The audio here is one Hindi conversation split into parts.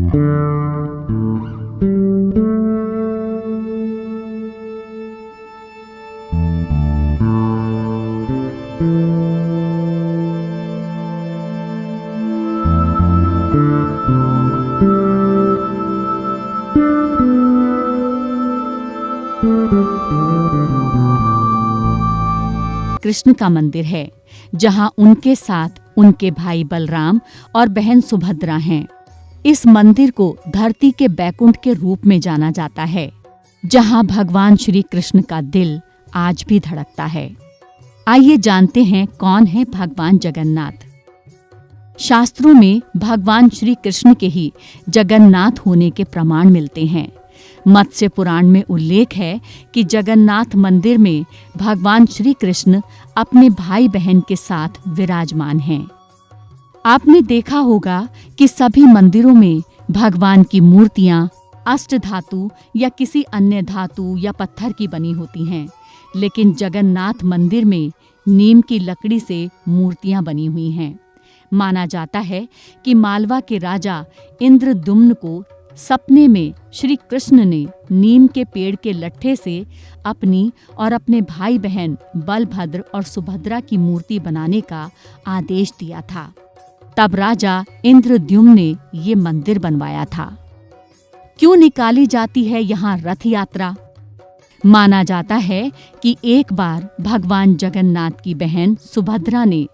कृष्ण का मंदिर है, जहां उनके साथ उनके भाई बलराम और बहन सुभद्रा हैं। इस मंदिर को धरती के बैकुंठ के रूप में जाना जाता है, जहां भगवान श्री कृष्ण का दिल आज भी धड़कता है। आइए जानते हैं कौन है भगवान जगन्नाथ। शास्त्रों में भगवान श्री कृष्ण के ही जगन्नाथ होने के प्रमाण मिलते हैं। मत्स्य पुराण में उल्लेख है कि जगन्नाथ मंदिर में भगवान श्री कृष्ण अपने भाई बहन के साथ विराजमान हैं। आपने देखा होगा कि सभी मंदिरों में भगवान की मूर्तियां अष्ट धातु या किसी अन्य धातु या पत्थर की बनी होती हैं, लेकिन जगन्नाथ मंदिर में नीम की लकड़ी से मूर्तियां बनी हुई हैं। माना जाता है कि मालवा के राजा इंद्रद्युम्न को सपने में श्री कृष्ण ने नीम के पेड़ के लट्ठे से अपनी और अपने भाई बहन बलभद्र और सुभद्रा की मूर्ति बनाने का आदेश दिया था। तब राजा इंद्रद्युम्न ने ये मंदिर बनवाया था। क्यों निकाली जाती है यहाँ रथ यात्रा? माना जाता है कि एक बार भगवान जगन्नाथ की बहन सुभद्रा ने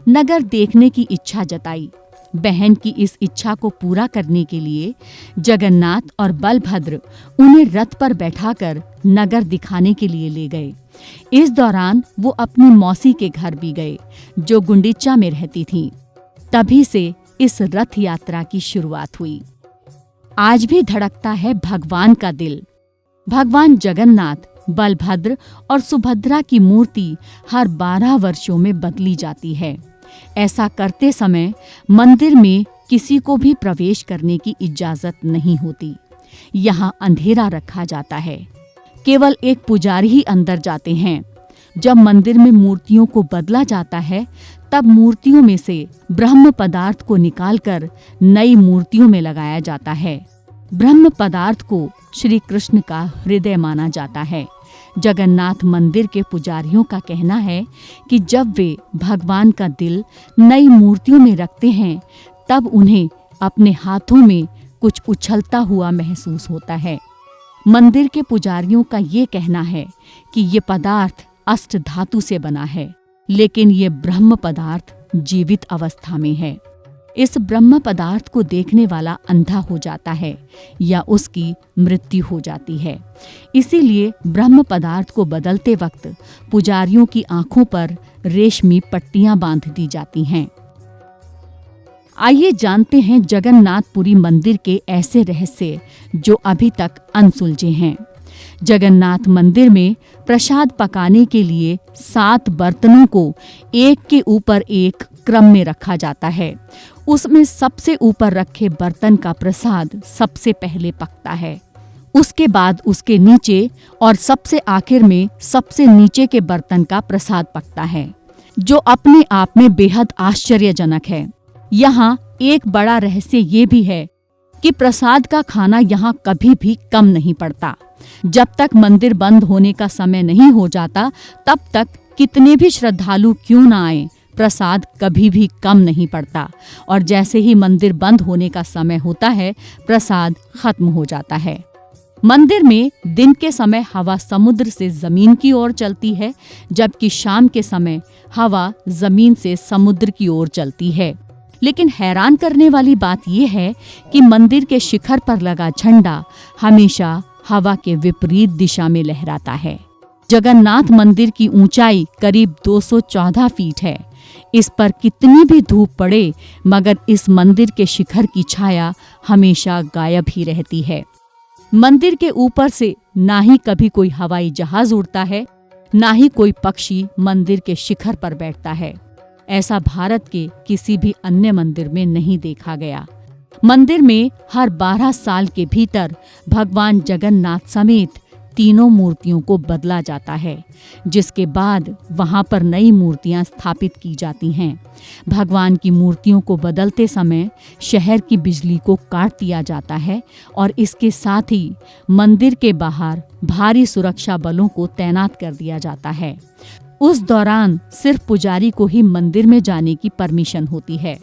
नगर देखने की इच्छा जताई। बहन की इस इच्छा को पूरा करने के लिए जगन्नाथ और बलभद्र उन्हें रथ पर बैठाकर नगर दिखाने के लिए ले गए। इस दौरान वो अपनी मौसी के घर भी गए, जो गुंडीचा में रहती थीं। तभी से इस रथ यात्रा की शुरुआत हुई। आज भी धड़कता है भगवान का दिल। भगवान जगन्नाथ, बलभद्र और सुभद्रा की मूर्ति हर 12 वर्षों में बदली जाती है। ऐसा करते समय मंदिर में किसी को भी प्रवेश करने की इजाजत नहीं होती। यहाँ अंधेरा रखा जाता है, केवल एक पुजारी ही अंदर जाते हैं। जब मंदिर में मूर्तियों को बदला जाता है, तब मूर्तियों में से ब्रह्म पदार्थ को निकालकर नई मूर्तियों में लगाया जाता है। ब्रह्म पदार्थ को श्री कृष्ण का हृदय माना जाता है। जगन्नाथ मंदिर के पुजारियों का कहना है कि जब वे भगवान का दिल नई मूर्तियों में रखते हैं, तब उन्हें अपने हाथों में कुछ उछलता हुआ महसूस होता है। मंदिर के पुजारियों का ये कहना है कि ये पदार्थ अष्ट धातु से बना है, लेकिन ये ब्रह्म पदार्थ जीवित अवस्था में है। इस ब्रह्म पदार्थ को देखने वाला अंधा हो जाता है या उसकी मृत्यु हो जाती है। इसीलिए ब्रह्म पदार्थ को बदलते वक्त पुजारियों की आंखों पर रेशमी पट्टियां बांध दी जाती हैं। आइए जानते हैं जगन्नाथपुरी मंदिर के ऐसे रहस्य जो अभी तक अनसुलझे हैं। जगन्नाथ मंदिर में प्रसाद पकाने के लिए 7 बर्तनों को एक के ऊपर एक क्रम में रखा जाता है। उसमें सबसे ऊपर रखे बर्तन का प्रसाद सबसे पहले पकता है। उसके बाद उसके नीचे और सबसे आखिर में सबसे नीचे के बर्तन का प्रसाद पकता है, जो अपने आप में बेहद आश्चर्यजनक है। यहाँ एक बड़ा रहस्य ये भी है कि प्रसाद का खाना यहाँ कभी भी कम नहीं पड़ता। जब तक मंदिर बंद होने का समय नहीं हो जाता, तब तक कितने भी श्रद्धालु क्यों न आए, प्रसाद कभी भी कम नहीं पड़ता। और जैसे ही मंदिर बंद होने का समय होता है, प्रसाद खत्म हो जाता है। मंदिर में दिन के समय हवा समुद्र से जमीन की ओर चलती है, जबकि शाम के समय हवा जमीन से समुद्र की ओर चलती है। लेकिन हैरान करने वाली बात यह है कि मंदिर के शिखर पर लगा झंडा हमेशा हवा के विपरीत दिशा में लहराता है। जगन्नाथ मंदिर की ऊंचाई करीब 214 फीट है। इस पर कितनी भी धूप पड़े, मगर इस मंदिर के शिखर की छाया हमेशा गायब ही रहती है। मंदिर के ऊपर से ना ही कभी कोई हवाई जहाज उड़ता है, ना ही कोई पक्षी मंदिर के शिखर पर बैठता है। ऐसा भारत के किसी भी अन्य मंदिर में नहीं देखा गया। मंदिर में हर 12 साल के भीतर भगवान जगन्नाथ समेत तीनों मूर्तियों को बदला जाता है, जिसके बाद वहां पर नई मूर्तियां स्थापित की जाती हैं। भगवान की मूर्तियों को बदलते समय शहर की बिजली को काट दिया जाता है और इसके साथ ही मंदिर के बाहर भारी सुरक्षा बलों को तैनात कर दिया जाता है। उस दौरान सिर्फ पुजारी को ही मंदिर में जाने की परमिशन होती है।